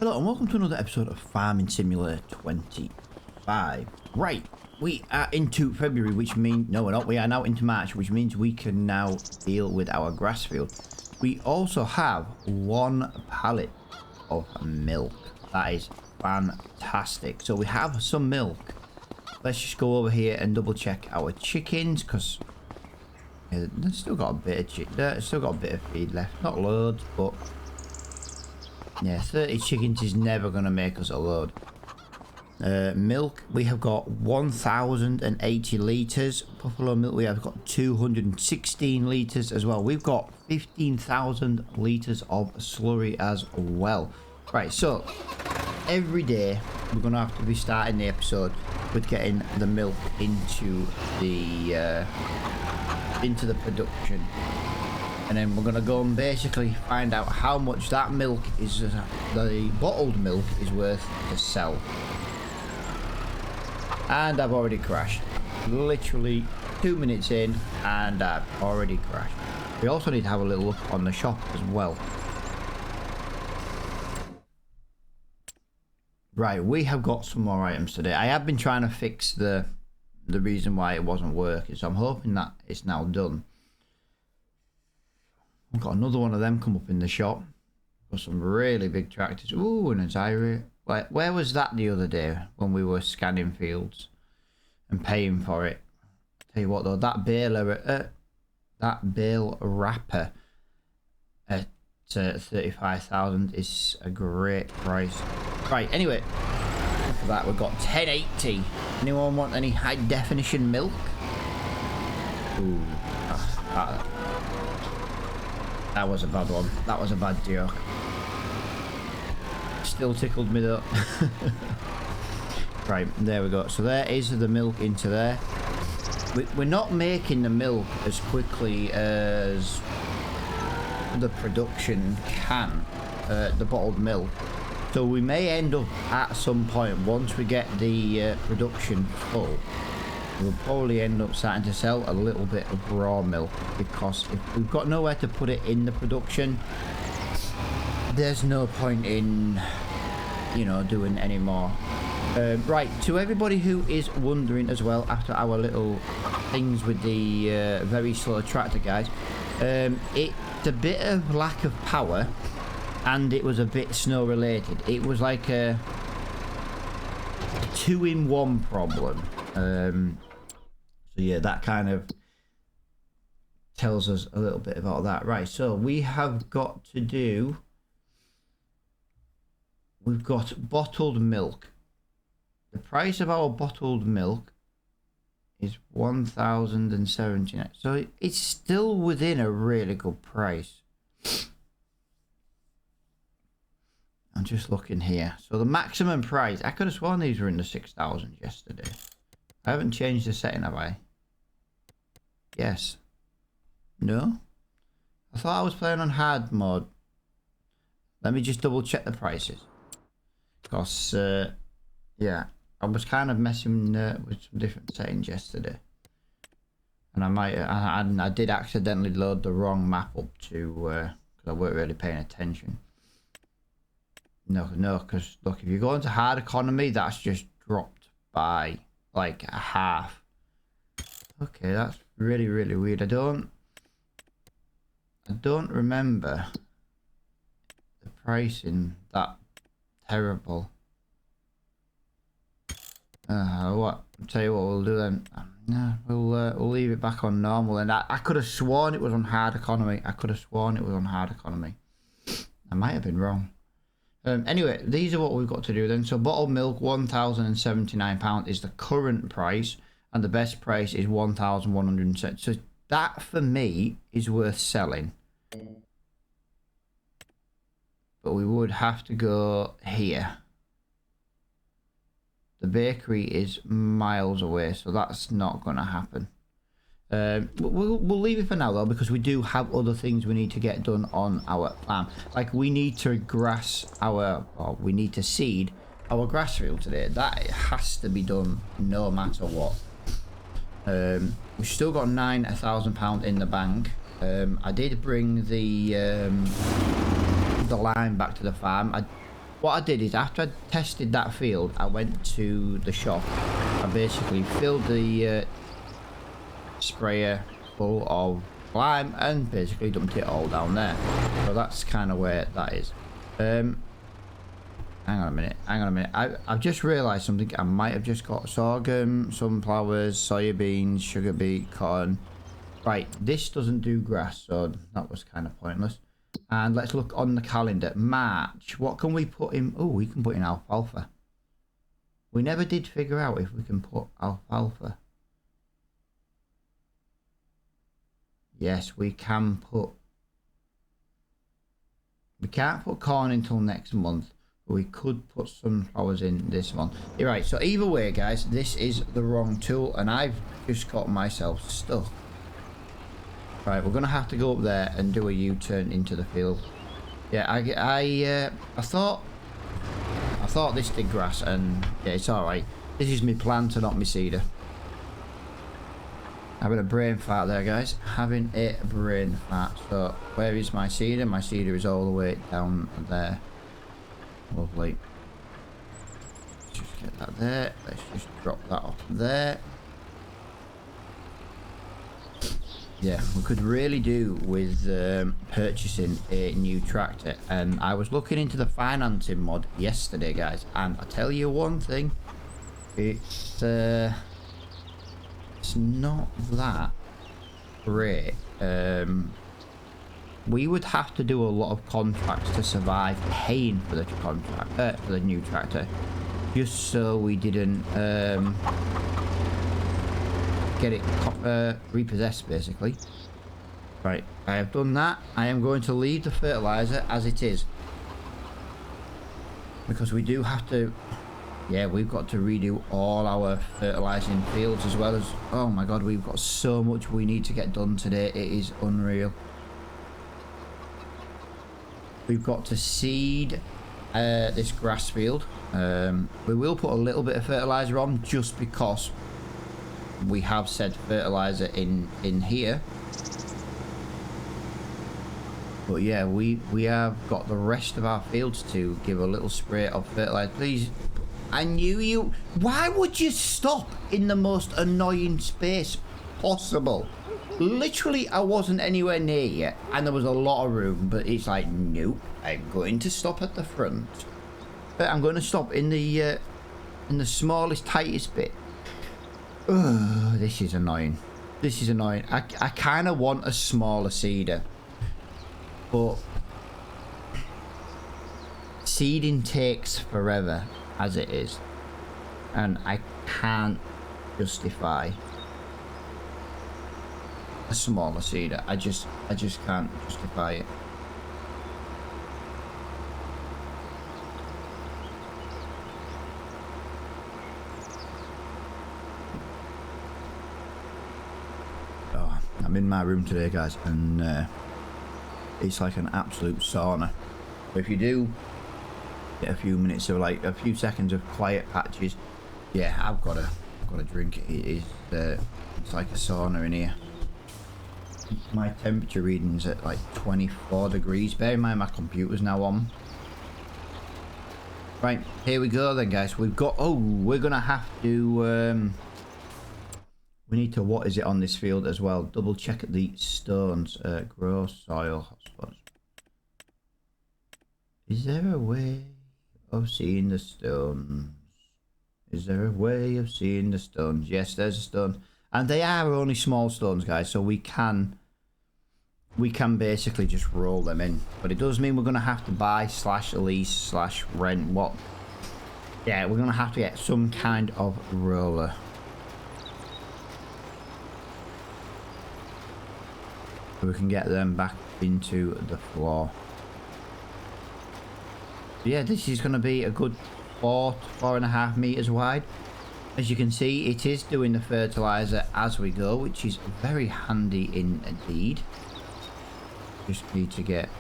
Hello and welcome to another episode of Farming Simulator 25. Right, we are into February, which means... No, we're not. We are now into March, which means we can now deal with our grass field. We also have 1 pallet of milk. That is fantastic. So we have some milk. Let's just go over here and double check our chickens, because they've still got a bit of feed left. Not loads, but... yeah, 30 chickens is never going to make us a load. Milk, we have got 1,080 litres. Buffalo milk, we have got 216 litres as well. We've got 15,000 litres of slurry as well. Right, so every day we're going to have to be starting the episode with getting the milk into the production. And then we're going to go and basically find out how much that milk is, the bottled milk is worth to sell. And I've already crashed. Literally 2 minutes in and I've already crashed. We also need to have a little look on the shop as well. Right, we have got some more items today. I have been trying to fix the reason why it wasn't working, so I'm hoping that it's now done. I've got another one of them come up in the shop. Got some really big tractors. Ooh, and a Zyre. Where was that the other day when we were scanning fields and paying for it? Tell you what though, that bale wrapper at 35,000 is a great price. Right, anyway, after that we've got 1080. Anyone want any high definition milk? Ooh, that was a bad one. That was a bad joke. Still tickled me though. Right, there we go. So there is the milk into there. We're not making the milk as quickly as the production can, the bottled milk. So we may end up at some point, once we get the production full, we'll probably end up starting to sell a little bit of raw milk, because if we've got nowhere to put it in the production, there's no point in, you know, doing any more. Right, to everybody who is wondering as well, after our little things with the very slow tractor guys, it's a bit of lack of power and it was a bit snow related. It was like a 2-in-1 problem. So yeah, that kind of tells us a little bit about that. Right, so we have got to do... we've got bottled milk. The price of our bottled milk is 1,079. So it's still within a really good price. I'm just looking here. So the maximum price, I could have sworn these were in the 6,000 yesterday. I haven't changed the setting, have I? Yes. No? I thought I was playing on hard mode. Let me just double check the prices. Because, yeah, I was kind of messing with some different settings yesterday. And I did accidentally load the wrong map up to, because I weren't really paying attention. No, because look, if you go into hard economy, that's just dropped by like a half. Okay, that's really, really weird. I don't remember the pricing that terrible. What? I'll tell you what we'll do then. No, we'll leave it back on normal. And I could have sworn it was on hard economy. I could have sworn it was on hard economy. I might have been wrong. Anyway, these are what we've got to do then. So bottled milk, £1,079 is the current price, and the best price is 1,107. So that for me is worth selling. But we would have to go here. The bakery is miles away, so that's not going to happen. We'll leave it for now though, because we do have other things we need to get done on our farm. Like we need to we need to seed our grass field today. That has to be done no matter what. We've still got £9,000 in the bank. I did bring the line back to the farm. what I did is after I tested that field, I went to the shop. I basically filled the sprayer full of lime and basically dumped it all down there. So that's kind of where that is. Hang on a minute. I've just realised something. I might have just got sorghum, sunflowers, soya beans, sugar beet, cotton. Right, this doesn't do grass, so that was kind of pointless. And let's look on the calendar. March. What can we put in? Oh, we can put in alfalfa. We never did figure out if we can put alfalfa. Yes, we can put... We can't put corn until next month. But we could put sunflowers in this one. You're right, so either way, guys, this is the wrong tool. And I've just got myself stuck. Right, we're gonna have to go up there and do a U-turn into the field. Yeah, I thought this did grass, and yeah, it's all right. This is my planter, not my seeder. Having a brain fart there, guys. Having a brain fart. So where is my seeder? My seeder is all the way down there. Lovely. Let's just get that there. Let's just drop that off there. Yeah, we could really do with purchasing a new tractor. And I was looking into the financing mod yesterday, guys. And I tell you one thing, it's not that great. We would have to do a lot of contracts to survive paying for the contract, for the new tractor, just so we didn't get it repossessed, basically. Right, I have done that. I am going to leave the fertilizer as it is, because we do have to, yeah, we've got to redo all our fertilizing fields, as well as, oh my god, we've got so much we need to get done today. It is unreal. We've got to seed this grass field. We will put a little bit of fertilizer on, just because we have said fertilizer in here. But yeah, we have got the rest of our fields to give a little spray of fertilizer. Please, I knew you. Why would you stop in the most annoying space possible? Literally, I wasn't anywhere near you, and there was a lot of room, but it's like, nope, I'm going to stop at the front. But I'm going to stop in the smallest, tightest bit. Ugh, this is annoying. This is annoying. I kind of want a smaller seeder, but seeding takes forever as it is, and I can't justify a smaller seeder. I just can't justify it. I'm in my room today, guys, and it's like an absolute sauna. But if you do get a few minutes of, like, a few seconds of quiet patches, yeah, I've got to drink it. It is it's like a sauna in here. My temperature reading's at like 24 degrees. Bear in mind my computer's now on. Right, here we go then, guys. We've got, oh, we're gonna have to we need to, what is it on this field as well? Double check the stones. Grow soil hotspots. Is there a way of seeing the stones? Is there a way of seeing the stones? Yes, there's a stone. And they are only small stones, guys, so we can basically just roll them in. But it does mean we're going to have to buy / lease / rent what? Yeah, we're going to have to get some kind of roller. So we can get them back into the floor. Yeah, this is going to be a good 4 to 4.5 meters wide. As you can see, it is doing the fertilizer as we go, which is very handy indeed. Just need to get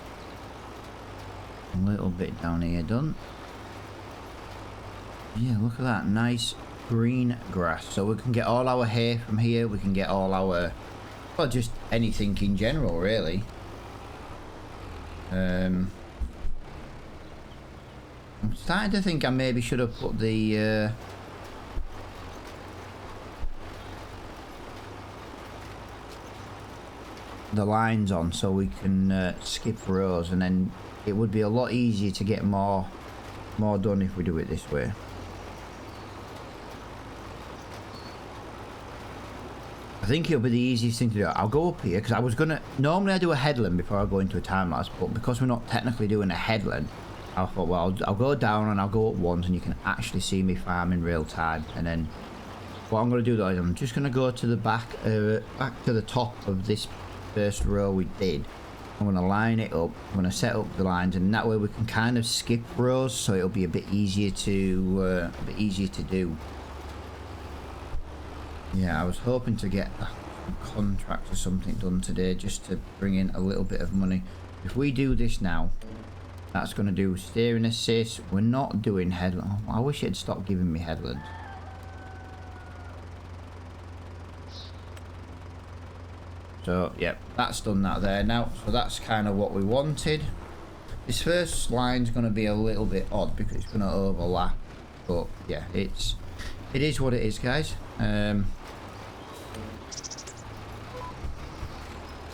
a little bit down here done. Yeah, look at that nice green grass. So we can get all our hay from here. We can get all our, well, just anything in general, really. I'm starting to think I maybe should have put the lines on so we can skip rows, and then it would be a lot easier to get more done if we do it this way. I think it'll be the easiest thing to do. I'll go up here because I was gonna normally I do a headland before I go into a time lapse, but because we're not technically doing a headland, I thought, well, I'll go down and I'll go up once and you can actually see me farm in real time. And then what I'm going to do though is I'm just going to go to the back to the top of this first row we did. I'm going to line it up. I'm going to set up the lines, and that way we can kind of skip rows, so it'll be a bit easier to do. Yeah, I was hoping to get a contract or something done today just to bring in a little bit of money. If we do this now, that's going to do steering assist. We're not doing headland. Oh, I wish it'd stop giving me headland. So, yep, that's done that there now. So that's kind of what we wanted. This first line's going to be a little bit odd because it's going to overlap. But, yeah, it is what it is, guys.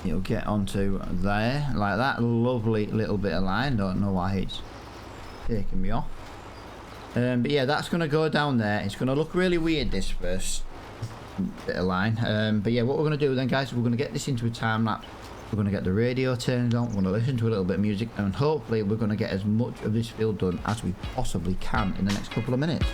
It'll get onto there like that. Lovely little bit of line. Don't know why it's taking me off. But yeah, that's going to go down there. It's going to look really weird, this first bit of line. But yeah, what we're going to do then, guys, we're going to get this into a time lapse. We're going to get the radio turned on. We're going to listen to a little bit of music, and hopefully we're going to get as much of this field done as we possibly can in the next couple of minutes.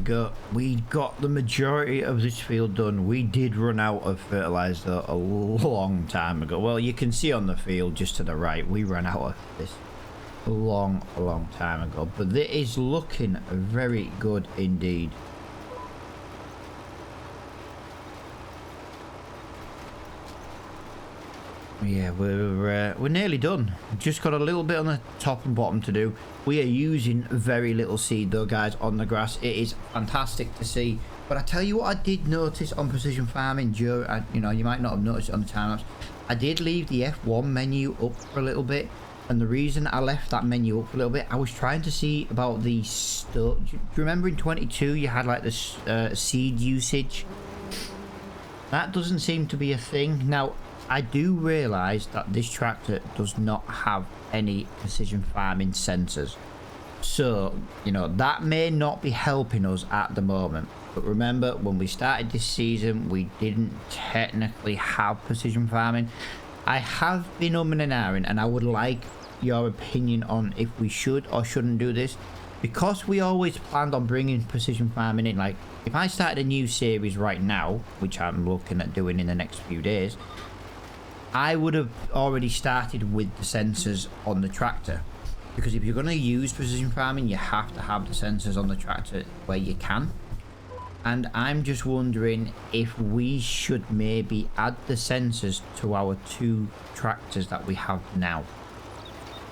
Go. We got the majority of this field done. We did run out of fertilizer a long time ago. Well, you can see on the field just to the right, we ran out of this a long time ago. But it is looking very good indeed. Yeah, we're nearly done. Just got a little bit on the top and bottom to do. We are using very little seed though, guys, on the grass. It is fantastic to see. But I tell you what I did notice on precision farming, you know, you might not have noticed it on the time lapse. I did leave the F1 menu up for a little bit. And the reason I left that menu up a little bit, I was trying to see about the stuff. Do you remember in 22 you had like this seed usage? That doesn't seem to be a thing. Now, I do realise that this tractor does not have any precision farming sensors. So, you know, that may not be helping us at the moment. But remember, when we started this season, we didn't technically have precision farming. I have been umming and ahhing, and I would like your opinion on if we should or shouldn't do this. Because we always planned on bringing precision farming in, like, if I started a new series right now, which I'm looking at doing in the next few days, I would have already started with the sensors on the tractor. Because if you're going to use precision farming, you have to have the sensors on the tractor where you can. And I'm just wondering if we should maybe add the sensors to our 2 tractors that we have now.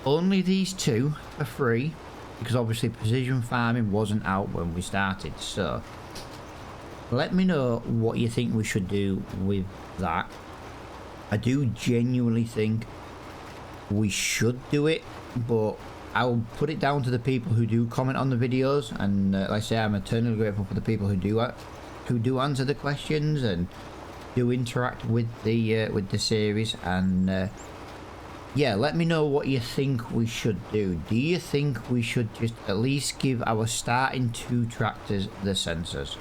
Only these 2 for free, because obviously precision farming wasn't out when we started. So let me know what you think we should do with that. I do genuinely think we should do it, but I'll put it down to the people who do comment on the videos, and like I say, I'm eternally grateful for the people who do answer the questions and do interact with the series. And yeah, let me know what you think we should do. Do you think we should just at least give our starting 2 tractors the sensors?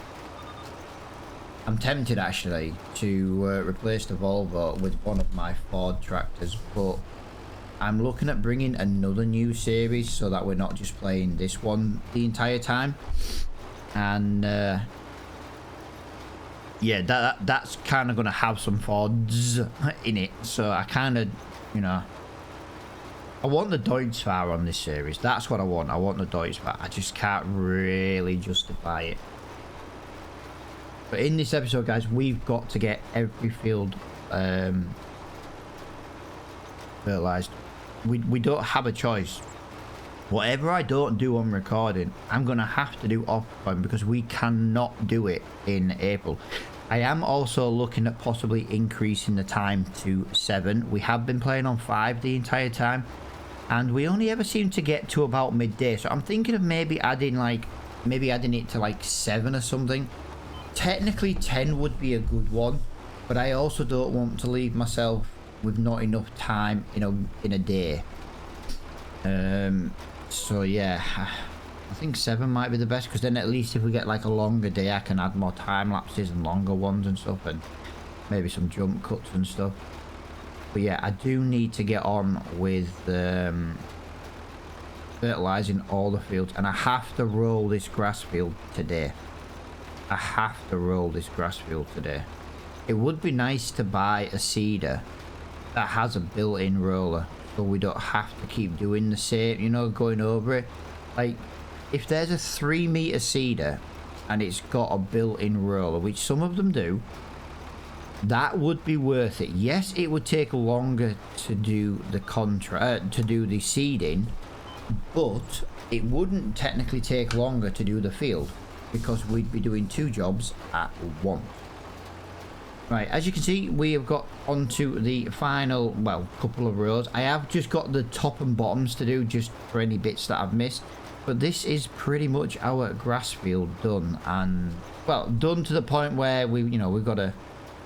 I'm tempted actually to replace the Volvo with one of my Ford tractors, but I'm looking at bringing another new series so that we're not just playing this one the entire time. And yeah, that's kind of going to have some Fords in it. So I kind of, you know, I want the Deutz-Fahr on this series. That's what I want. I want the Deutz-Fahr. I just can't really justify it. But in this episode, guys, we've got to get every field fertilized. We don't have a choice. Whatever I don't do on recording, I'm going to have to do off-time because we cannot do it in April. I am also looking at possibly increasing the time to 7. We have been playing on 5 the entire time, and we only ever seem to get to about midday. So I'm thinking of maybe adding it to like 7 or something. Technically 10 would be a good one, but I also don't want to leave myself with not enough time in a day. So yeah, I think 7 might be the best, because then at least if we get like a longer day, I can add more time lapses and longer ones and stuff, and maybe some jump cuts and stuff. But yeah, I do need to get on with fertilizing all the fields, and I have to roll this grass field today. I have to roll this grass field today. It would be nice to buy a seeder that has a built-in roller, so we don't have to keep doing the same, you know, going over it. Like, if there's a 3-meter seeder and it's got a built-in roller, which some of them do, that would be worth it. Yes, it would take longer to do the seeding, but it wouldn't technically take longer to do the field, because we'd be doing 2 jobs at once. Right, as you can see, we have got onto the final, well, couple of rows. I have just got the top and bottoms to do, just for any bits that I've missed. But this is pretty much our grass field done, and, well, done to the point where we've got to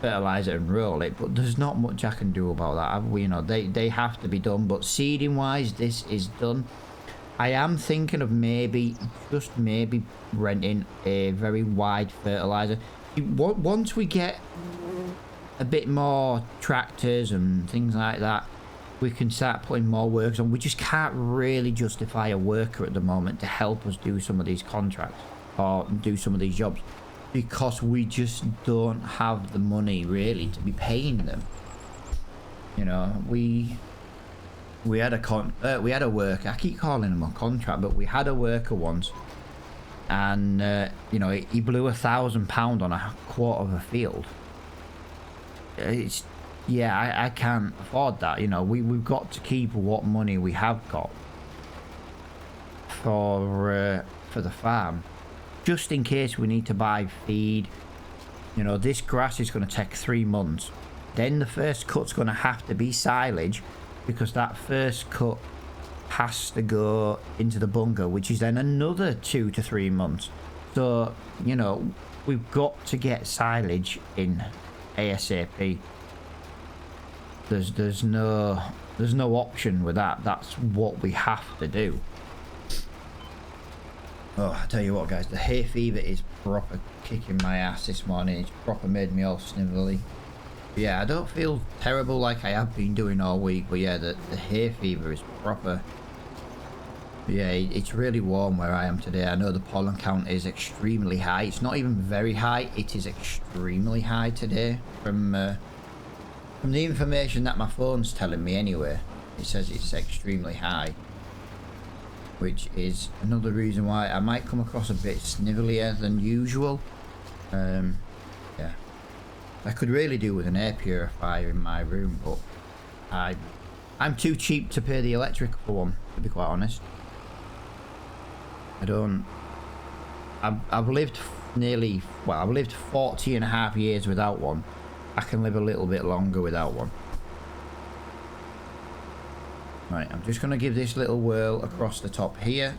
fertilize it and roll it. But there's not much I can do about that. They have to be done. But seeding wise, this is done. I am thinking of maybe renting a very wide fertilizer. Once we get a bit more tractors and things like that, we can start putting more workers on. We just can't really justify a worker at the moment to help us do some of these contracts or do some of these jobs, because we just don't have the money really to be paying them. You know, we had a worker. I keep calling him a contract, but we had a worker once, and he blew £1,000 on a quarter of a field. I can't afford that. We've got to keep what money we have got for the farm, just in case we need to buy feed. This grass is going to take 3 months. Then the first cut's going to have to be silage, because that first cut has to go into the bunker, which is then another 2 to 3 months. So, you know, we've got to get silage in ASAP. There's no option with that. That's what we have to do. Oh, I tell you what, guys, the hay fever is proper kicking my ass this morning. It's proper made me all snivelly. But yeah, I don't feel terrible like I have been doing all week, but yeah, the hay fever is proper. But yeah, it's really warm where I am today. I know the pollen count is extremely high. It's not even very high. It is extremely high today from the information that my phone's telling me anyway. It says it's extremely high, which is another reason why I might come across a bit snivelier than usual. Yeah, I could really do with an air purifier in my room, but I'm too cheap to pay the electric for one, to be quite honest. I've lived I've lived 40 and a half years without one. I can live a little bit longer without one. Right, I'm just going to give this little whirl across the top here.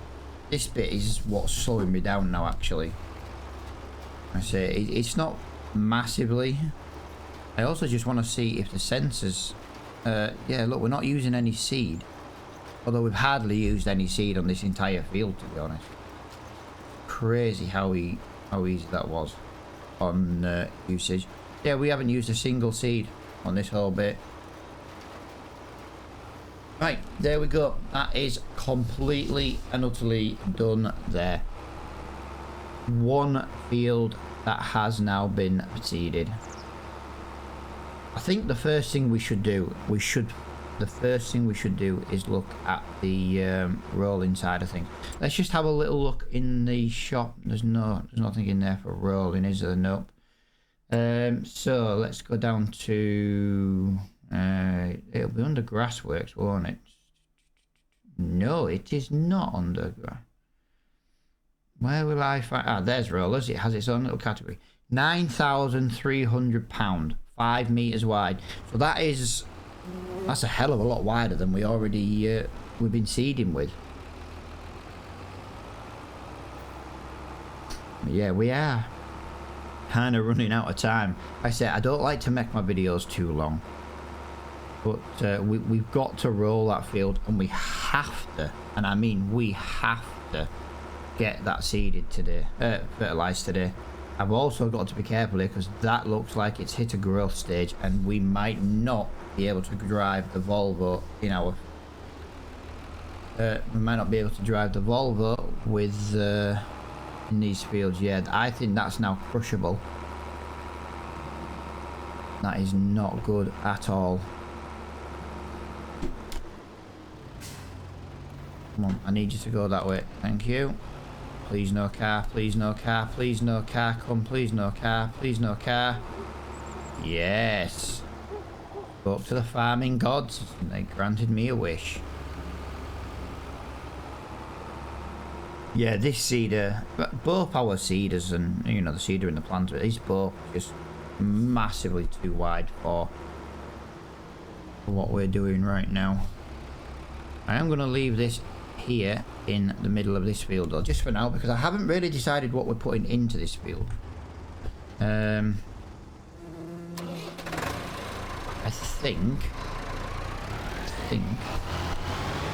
This bit is what's slowing me down now, actually. I say it's not massively. I also just want to see if the sensors... yeah, look, we're not using any seed. Although we've hardly used any seed on this entire field, to be honest. Crazy how easy that was on usage. Yeah, we haven't used a single seed on this whole bit. Right, there we go. That is completely and utterly done there. One field that has now been seeded. I think the first thing we should do, is look at the rolling side of things. Let's just have a little look in the shop. There's nothing in there for rolling, is there? Nope. So let's go down to it'll be under Grassworks, won't it? No, it is not under grass. Where will I find... there's rollers. It has its own little category. £9,300, 5 meters wide. So that's a hell of a lot wider than we already we've been seeding with. Yeah, we are kind of running out of time. I say I don't like to make my videos too long, but we've got to roll that field, and we have to, and I mean we have to, get that seeded today, fertilized today. I've also got to be careful here, because that looks like it's hit a growth stage, and we might not be able to drive the Volvo in our we might not be able to drive the Volvo with in these fields. Yeah, I think that's now crushable. That is not good at all. Come on, I need you to go that way. Thank you. Please no car, please no car, please no car, come, please no car, please no car. Yes. Spoke to the farming gods and they granted me a wish. Yeah, this seeder, both our seeders and, you know, the seeder and the planter, these both just massively too wide for what we're doing right now. I am going to leave this here in the middle of this field though, just for now, because I haven't really decided what we're putting into this field. I think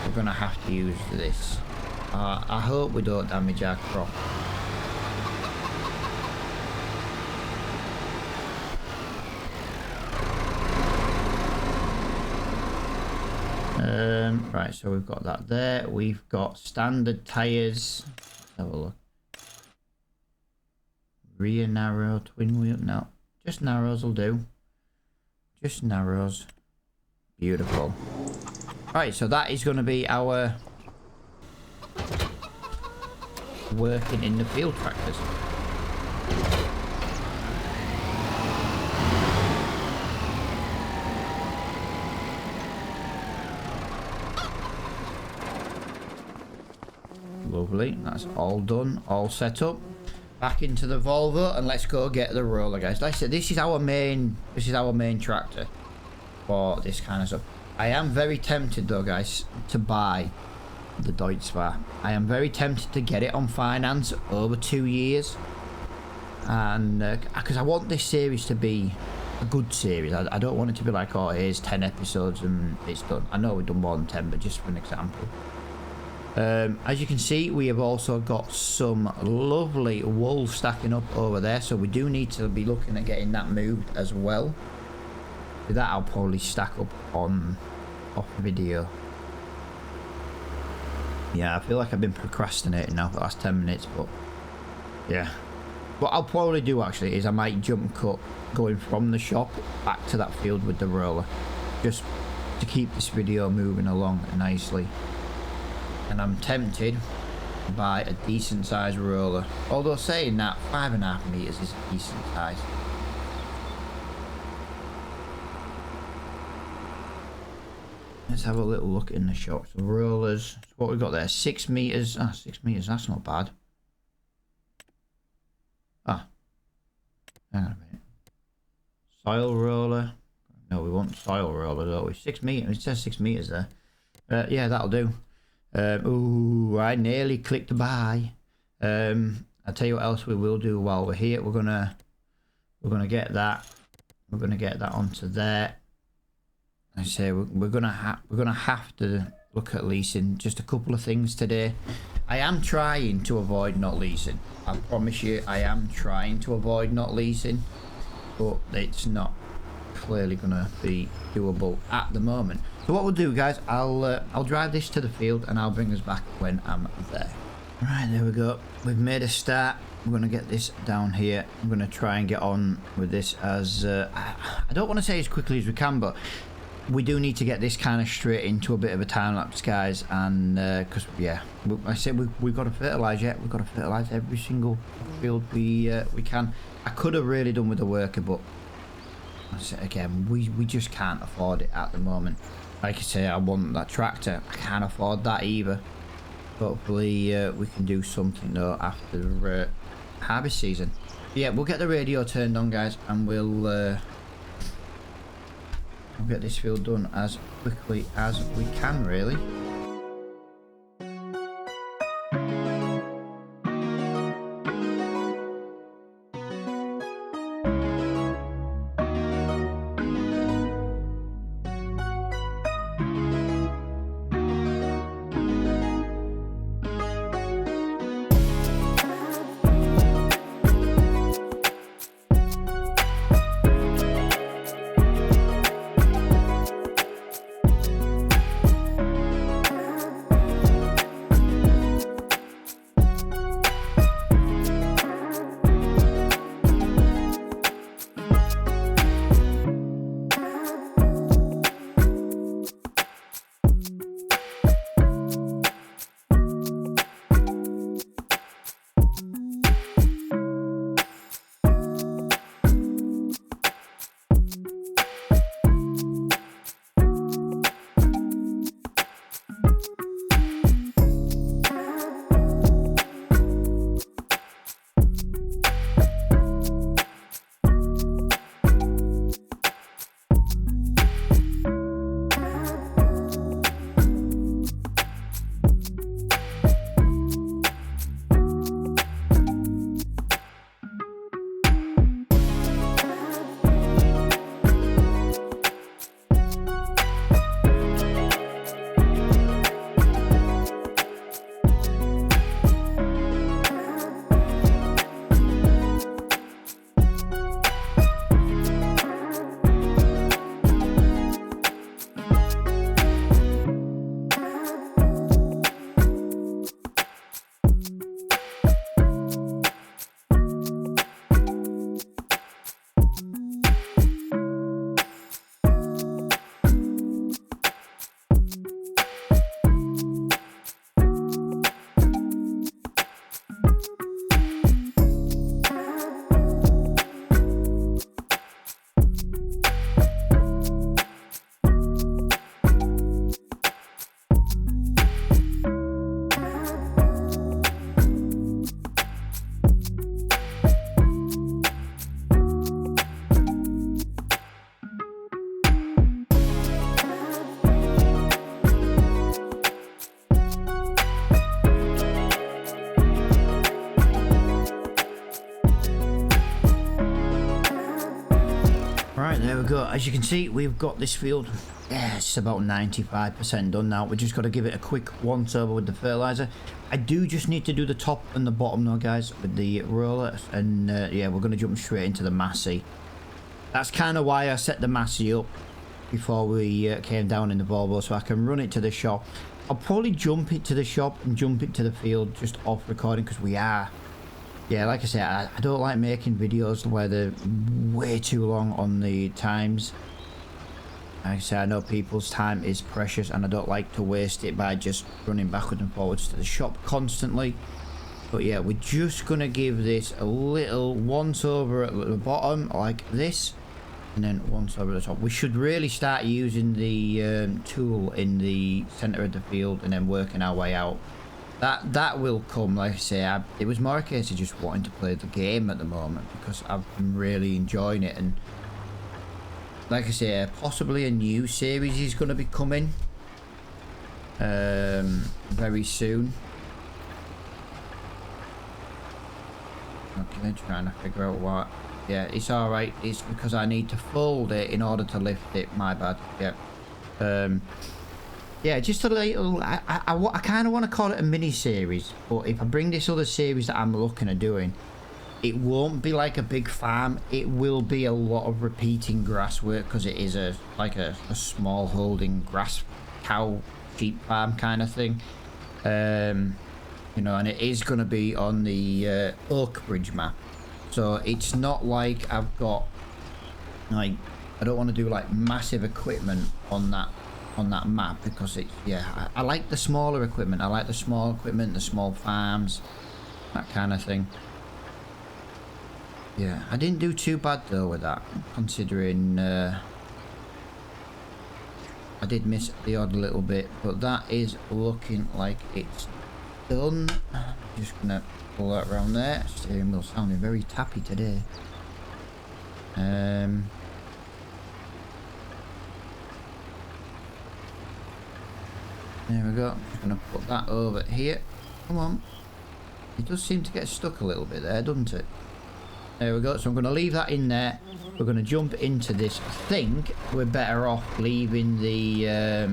we're going to have to use this. I hope we don't damage our crop. Right, so we've got that there. We've got standard tyres. Let's have a look. Rear narrow, twin wheel. No, just narrows will do. Just narrows. Beautiful. Right, so that is going to be our working in the field tractors. Lovely, that's all done, all set up. Back into the Volvo and let's go get the roller, guys. Like I said, this is our main tractor for this kind of stuff. I am very tempted though, guys, to buy the Deutz-Fahr. I am very tempted to get it on finance over 2 years, and because I want this series to be a good series. I don't want it to be like, oh, here's 10 episodes and it's done. I know we've done more than 10, but just for an example. As you can see, we have also got some lovely wool stacking up over there, so we do need to be looking at getting that moved as well. With that, I'll probably stack up on off video. Yeah, I feel like I've been procrastinating now for the last 10 minutes, but yeah. What I'll probably do actually is I might jump cut going from the shop back to that field with the roller, just to keep this video moving along nicely. And I'm tempted to buy a decent sized roller, although saying that 5.5 meters is a decent size. Let's have a little look in the shop. So rollers, what we've got there, 6 meters. 6 meters, that's not bad. Hang on a minute. Soil roller. No, we want soil roller, don't we? 6 meters. It says 6 meters there. Yeah, that'll do. Ooh, I nearly clicked buy. I'll tell you what else we will do while we're here. We're gonna get that. We're gonna get that onto there. I say we're gonna have to look at leasing just a couple of things today. I am trying to avoid not leasing. I promise you, I am trying to avoid not leasing, but it's not clearly gonna be doable at the moment. So what we'll do, guys, I'll drive this to the field and I'll bring us back when I'm there. Right, there we go. We've made a start. We're gonna get this down here. I'm gonna try and get on with this as I don't want to say as quickly as we can, but we do need to get this kind of straight into a bit of a time lapse, guys, and because yeah, I said we've got to fertilise yet. We've got to fertilise every single field we can. I could have really done with the worker, but I said again, we just can't afford it at the moment. Like I say, I want that tractor. I can't afford that either. Hopefully we can do something though after harvest season. Yeah, we'll get the radio turned on, guys, and we'll get this field done as quickly as we can, really. we go. As you can see, we've got this field. Yeah, it's about 95% done now. We just got to give it a quick once over with the fertilizer. I do just need to do the top and the bottom though, guys, with the roller. And yeah, we're going to jump straight into the Massey. That's kind of why I set the Massey up before we came down in the Volvo, so I can run it to the shop. I'll probably jump it to the shop and jump it to the field just off recording, because we are... Yeah, like I say, I don't like making videos where they're way too long on the times. Like I say, I know people's time is precious and I don't like to waste it by just running backwards and forwards to the shop constantly. But yeah, we're just going to give this a little once over at the bottom like this. And then once over the top. We should really start using the tool in the centre of the field and then working our way out. That will come, like I say. It was more a case of just wanting to play the game at the moment, because I've been really enjoying it. And like I say, possibly a new series is going to be coming very soon. Okay, trying to figure out what. Yeah, it's alright. It's because I need to fold it in order to lift it. My bad. Yeah. Yeah, just a little... I kind of want to call it a mini-series. But if I bring this other series that I'm looking at doing, it won't be like a big farm. It will be a lot of repeating grass work, because it is like a small holding grass cow sheep farm kind of thing. You know, and it is going to be on the Oakbridge map. So it's not like I've got, like, I don't want to do like massive equipment on that map, because it's, yeah, I like the smaller equipment. I like the small equipment, the small farms, that kind of thing. Yeah, I didn't do too bad though with that, considering I did miss the odd little bit, but that is looking like it's done. Just gonna pull that around there. Steering wheel sounding very tappy today. There we go. Just gonna put that over here. Come on. It does seem to get stuck a little bit there, doesn't it? There we go. So I'm gonna leave that in there. We're gonna jump into this. I think we're better off leaving the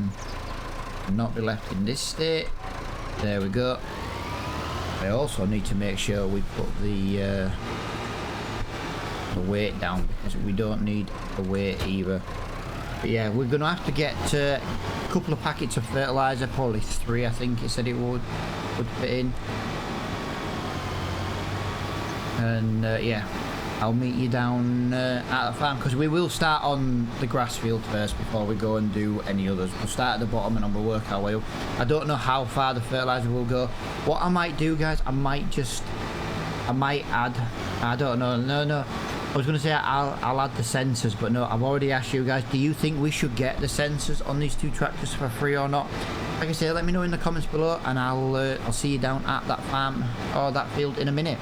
not be left in this state. There we go. I also need to make sure we put the weight down, because we don't need the weight either. But yeah, we're gonna have to get a couple of packets of fertilizer, probably 3. I think it said it would fit in. And yeah, I'll meet you down at the farm, because we will start on the grass field first before we go and do any others. We'll start at the bottom and then we'll work our way up. I don't know how far the fertilizer will go. What I might do, guys, I might add, I don't know, no. I was going to say I'll add the sensors, but no, I've already asked you guys, do you think we should get the sensors on these 2 tractors for free or not? Like I say, let me know in the comments below, and I'll see you down at that farm or that field in a minute.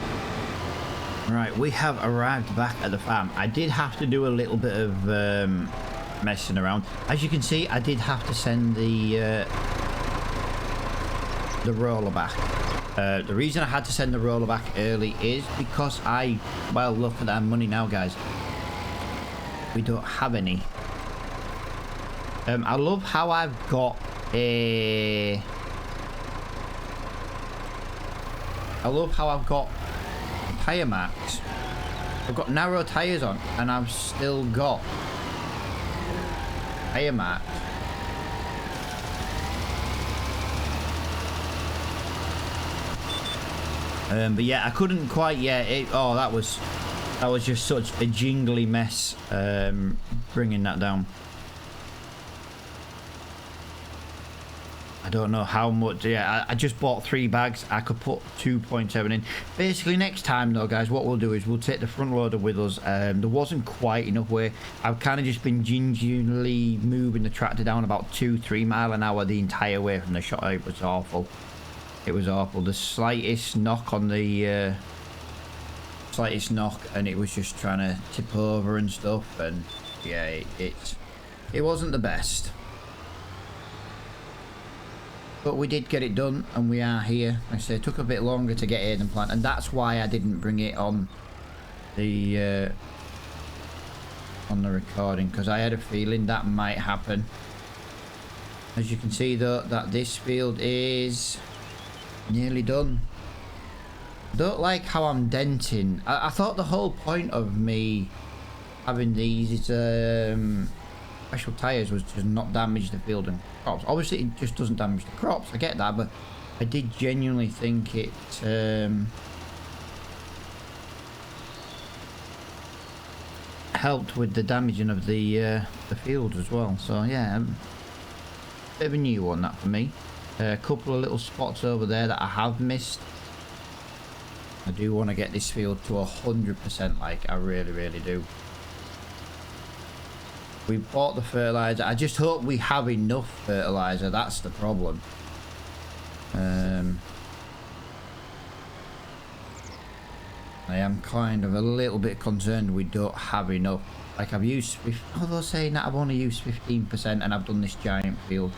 Right, we have arrived back at the farm. I did have to do a little bit of messing around. As you can see, I did have to send the roller back. The reason I had to send the roller back early is because well, look at that money now, guys. We don't have any. I love how I've got tyre marks. I've got narrow tyres on and I've still got tyre marks. But yeah, I couldn't quite. Yeah, that was just such a jingly mess bringing that down. I don't know how much. Yeah, I just bought 3 bags. I could put 2.7 in. Basically, next time though, guys, what we'll do is we'll take the front loader with us. There wasn't quite enough weight. I've kind of just been gingerly moving the tractor down about 2-3 mile an hour the entire way from the shop. It was awful. It was awful. The slightest knock on the and it was just trying to tip over and stuff. And yeah, it wasn't the best. But we did get it done, and we are here. Like I say, it took a bit longer to get here than planned, and that's why I didn't bring it on the on the recording because I had a feeling that might happen. As you can see though, that this field is nearly done. I don't like how I'm denting. I thought the whole point of me having these special tyres was to not damage the field and crops. Obviously it just doesn't damage the crops, I get that, but I did genuinely think it helped with the damaging of the field as well. So yeah, bit of a new one that for me. A couple of little spots over there that I have missed. I do want to get this field to 100%, like I really do. We bought the fertilizer. I just hope we have enough fertilizer. That's the problem. I am kind of a little bit concerned we don't have enough. Like I've used, although saying that I've only used 15% and I've done this giant field.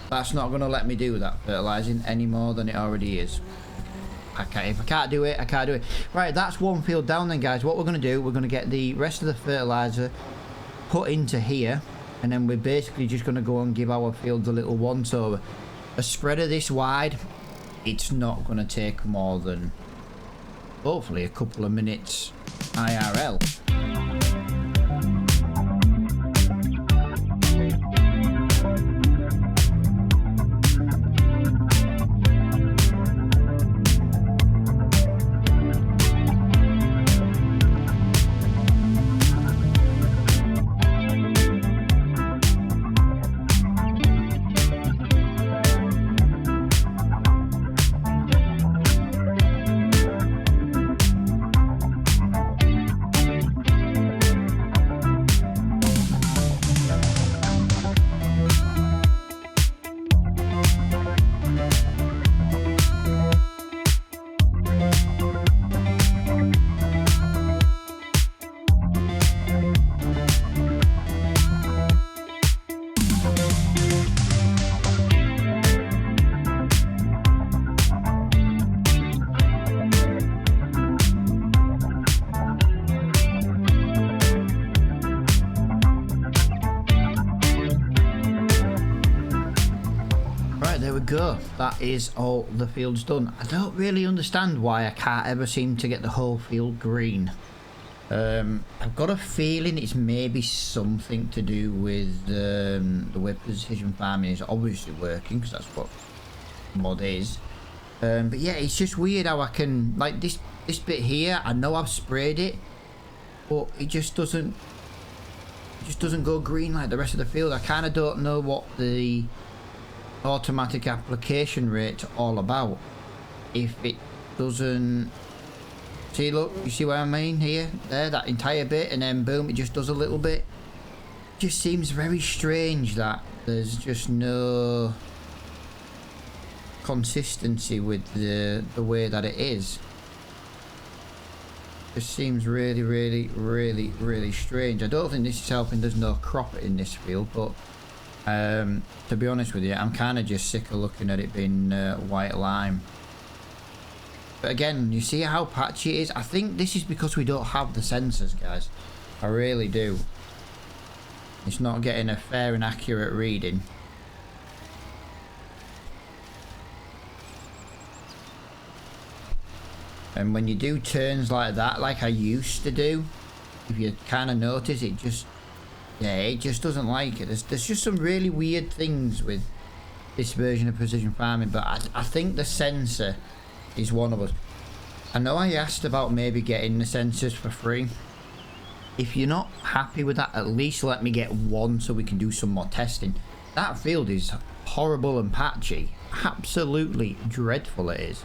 That's not going to let me do that fertilizing any more than it already is. If I can't do it, I can't do it. Right, that's one field down then, guys. What we're going to do, we're going to get the rest of the fertilizer put into here, and then we're basically just going to go and give our fields a little once over. A spreader this wide, it's not going to take more than hopefully a couple of minutes IRL. Go. That is all the fields done. I don't really understand why I can't ever seem to get the whole field green. I've got a feeling it's maybe something to do with the way precision farming is obviously working, because that's what mod is. But yeah, it's just weird how I can, like this bit here, I know I've sprayed it, but it just doesn't go green like the rest of the field. I kind of don't know what the automatic application rate all about. If it doesn't, see, look, you see what I mean here, there, that entire bit, and then boom, it just does a little bit. Just seems very strange that there's just no consistency with the way that it is. Just seems really strange. I don't think this is helping. There's no crop in this field, but to be honest with you, I'm kind of just sick of looking at it being white lime. But again, you see how patchy it is? I think this is because we don't have the sensors, guys. I really do. It's not getting a fair and accurate reading. And when you do turns like that, like I used to do, if you kind of notice, it just, yeah, it just doesn't like it. There's just some really weird things with this version of precision farming, but I think the sensor is one of us. I know I asked about maybe getting the sensors for free. If you're not happy with that, at least let me get one so we can do some more testing. That field is horrible and patchy. Absolutely dreadful it is.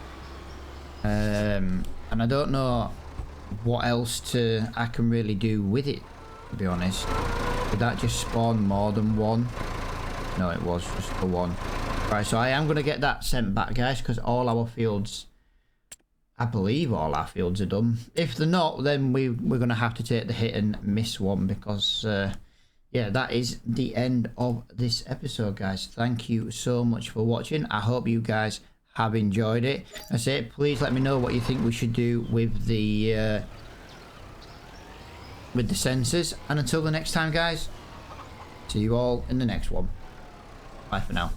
And I don't know what else I can really do with it, to be honest. Did that just spawn more than one? No, it was just the one. Right, so I am going to get that sent back, guys, because all our fields, I believe all our fields are done. If they're not, then we're going to have to take the hit and miss one, because yeah, that is the end of this episode, guys. Thank you so much for watching. I hope you guys have enjoyed it. I say, please let me know what you think we should do with the sensors. And until the next time, guys, see you all in the next one. Bye for now.